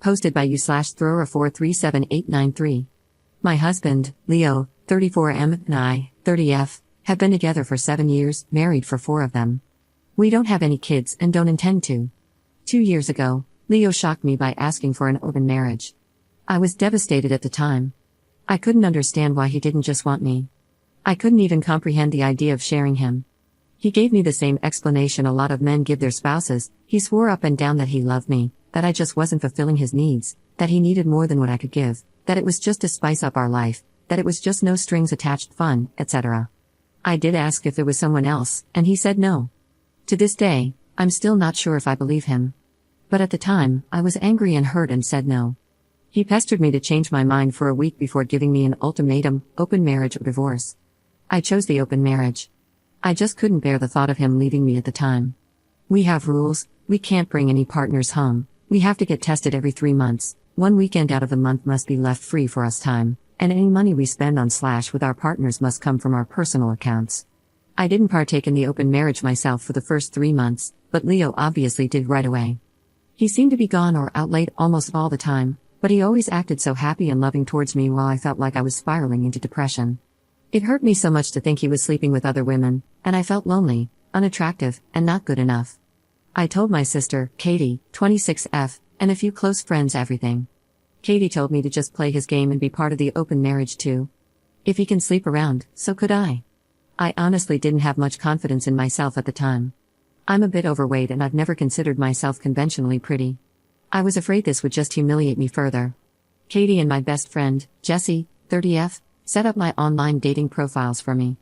Posted by u/thrower437893. My husband, Leo, 34M, and I, 30F, have been together for 7 years, married for 4 of them. We don't have any kids and don't intend to. 2 years ago, Leo shocked me by asking for an open marriage. I was devastated at the time. I couldn't understand why he didn't just want me. I couldn't even comprehend the idea of sharing him. He gave me the same explanation a lot of men give their spouses. He swore up and down that he loved me, that I just wasn't fulfilling his needs, that he needed more than what I could give, that it was just to spice up our life, that it was just no strings attached fun, etc. I did ask if there was someone else, and he said no. To this day, I'm still not sure if I believe him. But at the time, I was angry and hurt and said no. He pestered me to change my mind for a week before giving me an ultimatum: open marriage or divorce. I chose the open marriage. I just couldn't bear the thought of him leaving me at the time. We have rules: we can't bring any partners home, we have to get tested every 3 months, 1 weekend out of the month must be left free for us time, and any money we spend on / with our partners must come from our personal accounts. I didn't partake in the open marriage myself for the first 3 months, but Leo obviously did right away. He seemed to be gone or out late almost all the time, but he always acted so happy and loving towards me while I felt like I was spiraling into depression. It hurt me so much to think he was sleeping with other women, and I felt lonely, unattractive, and not good enough. I told my sister, Katie, 26F, and a few close friends everything. Katie told me to just play his game and be part of the open marriage too. If he can sleep around, so could I. I honestly didn't have much confidence in myself at the time. I'm a bit overweight and I've never considered myself conventionally pretty. I was afraid this would just humiliate me further. Katie and my best friend, Jessie, 30F, set up my online dating profiles for me.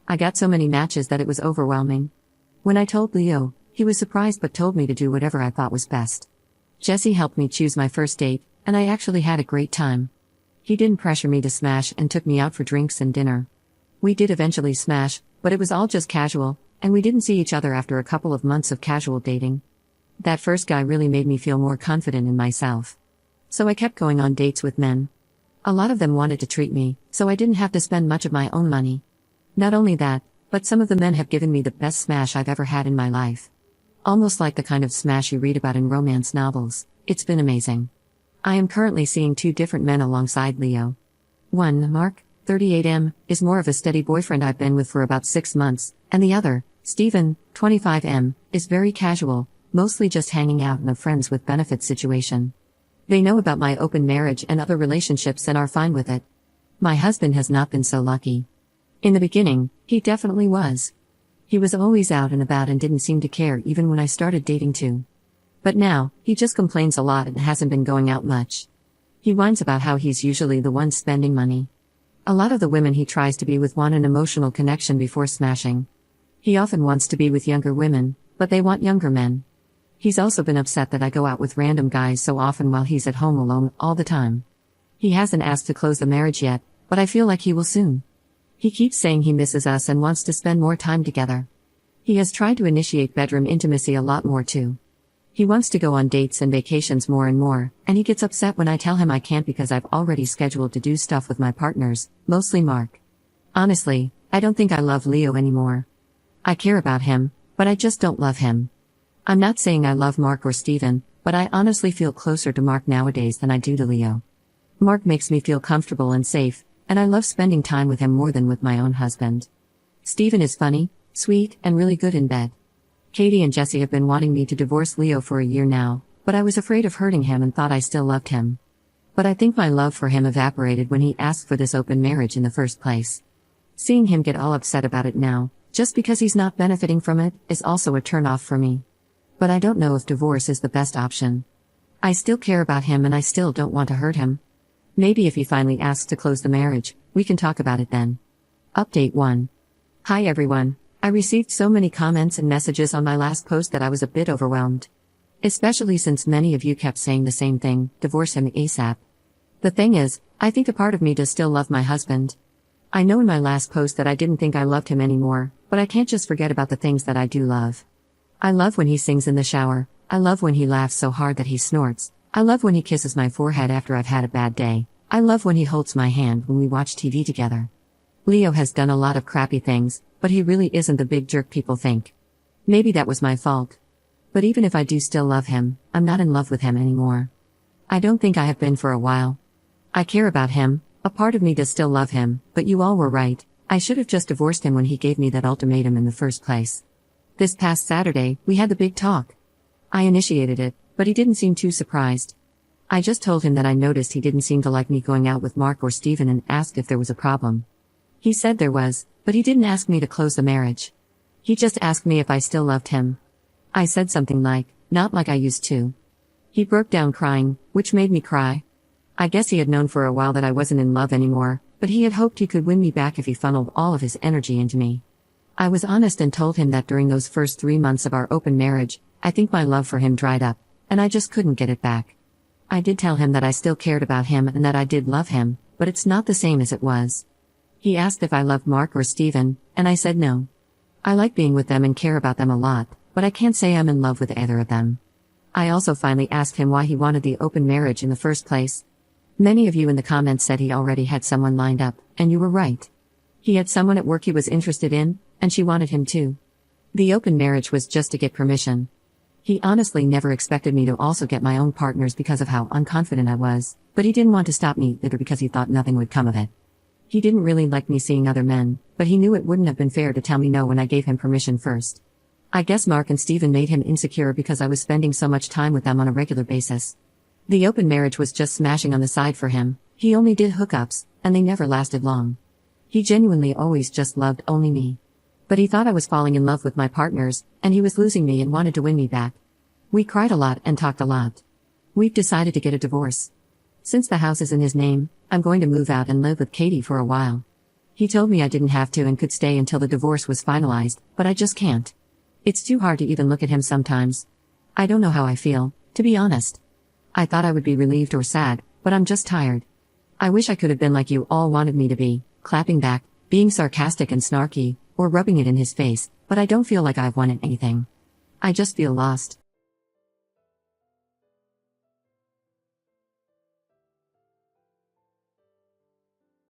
I got so many matches that it was overwhelming. When I told Leo, he was surprised but told me to do whatever I thought was best. Jessie helped me choose my first date, and I actually had a great time. He didn't pressure me to smash and took me out for drinks and dinner. We did eventually smash, but it was all just casual, and we didn't see each other after a couple of months of casual dating. That first guy really made me feel more confident in myself. So I kept going on dates with men. A lot of them wanted to treat me, so I didn't have to spend much of my own money. Not only that, but some of the men have given me the best smash I've ever had in my life. Almost like the kind of smash you read about in romance novels. It's been amazing. I am currently seeing 2 different men alongside Leo. One, Mark, 38M, is more of a steady boyfriend I've been with for about 6 months, and the other, Stephen, 25M, is very casual, mostly just hanging out in a friends with benefits situation. They know about my open marriage and other relationships and are fine with it. My husband has not been so lucky. In the beginning, he definitely was. He was always out and about and didn't seem to care even when I started dating too. But now, he just complains a lot and hasn't been going out much. He whines about how he's usually the one spending money. A lot of the women he tries to be with want an emotional connection before smashing. He often wants to be with younger women, but they want younger men. He's also been upset that I go out with random guys so often while he's at home alone all the time. He hasn't asked to close the marriage yet, but I feel like he will soon. He keeps saying he misses us and wants to spend more time together. He has tried to initiate bedroom intimacy a lot more too. He wants to go on dates and vacations more and more, and he gets upset when I tell him I can't because I've already scheduled to do stuff with my partners, mostly Mark. Honestly, I don't think I love Leo anymore. I care about him, but I just don't love him. I'm not saying I love Mark or Steven, but I honestly feel closer to Mark nowadays than I do to Leo. Mark makes me feel comfortable and safe, and I love spending time with him more than with my own husband. Steven is funny, sweet, and really good in bed. Katie and Jessie have been wanting me to divorce Leo for a year now, but I was afraid of hurting him and thought I still loved him. But I think my love for him evaporated when he asked for this open marriage in the first place. Seeing him get all upset about it now, just because he's not benefiting from it, is also a turn-off for me. But I don't know if divorce is the best option. I still care about him and I still don't want to hurt him. Maybe if he finally asks to close the marriage, we can talk about it then. Update 1. Hi everyone. I received so many comments and messages on my last post that I was a bit overwhelmed. Especially since many of you kept saying the same thing: divorce him ASAP. The thing is, I think a part of me does still love my husband. I know in my last post that I didn't think I loved him anymore, but I can't just forget about the things that I do love. I love when he sings in the shower, I love when he laughs so hard that he snorts, I love when he kisses my forehead after I've had a bad day, I love when he holds my hand when we watch TV together. Leo has done a lot of crappy things, but he really isn't the big jerk people think. Maybe that was my fault. But even if I do still love him, I'm not in love with him anymore. I don't think I have been for a while. I care about him, a part of me does still love him, but you all were right. I should have just divorced him when he gave me that ultimatum in the first place. This past Saturday, we had the big talk. I initiated it, but he didn't seem too surprised. I just told him that I noticed he didn't seem to like me going out with Mark or Steven and asked if there was a problem. He said there was, but he didn't ask me to close the marriage. He just asked me if I still loved him. I said something like, not like I used to. He broke down crying, which made me cry. I guess he had known for a while that I wasn't in love anymore, but he had hoped he could win me back if he funneled all of his energy into me. I was honest and told him that during those first 3 months of our open marriage, I think my love for him dried up, and I just couldn't get it back. I did tell him that I still cared about him and that I did love him, but it's not the same as it was. He asked if I loved Mark or Steven, and I said no. I like being with them and care about them a lot, but I can't say I'm in love with either of them. I also finally asked him why he wanted the open marriage in the first place. Many of you in the comments said he already had someone lined up, and you were right. He had someone at work he was interested in, and she wanted him too. The open marriage was just to get permission. He honestly never expected me to also get my own partners because of how unconfident I was, but he didn't want to stop me either because he thought nothing would come of it. He didn't really like me seeing other men, but he knew it wouldn't have been fair to tell me no when I gave him permission first. I guess Mark and Steven made him insecure because I was spending so much time with them on a regular basis. The open marriage was just smashing on the side for him. He only did hookups, and they never lasted long. He genuinely always just loved only me. But he thought I was falling in love with my partners, and he was losing me and wanted to win me back. We cried a lot and talked a lot. We've decided to get a divorce. Since the house is in his name, I'm going to move out and live with Katie for a while. He told me I didn't have to and could stay until the divorce was finalized, but I just can't. It's too hard to even look at him sometimes. I don't know how I feel, to be honest. I thought I would be relieved or sad, but I'm just tired. I wish I could have been like you all wanted me to be, clapping back, being sarcastic and snarky, or rubbing it in his face, but I don't feel like I've won anything. I just feel lost.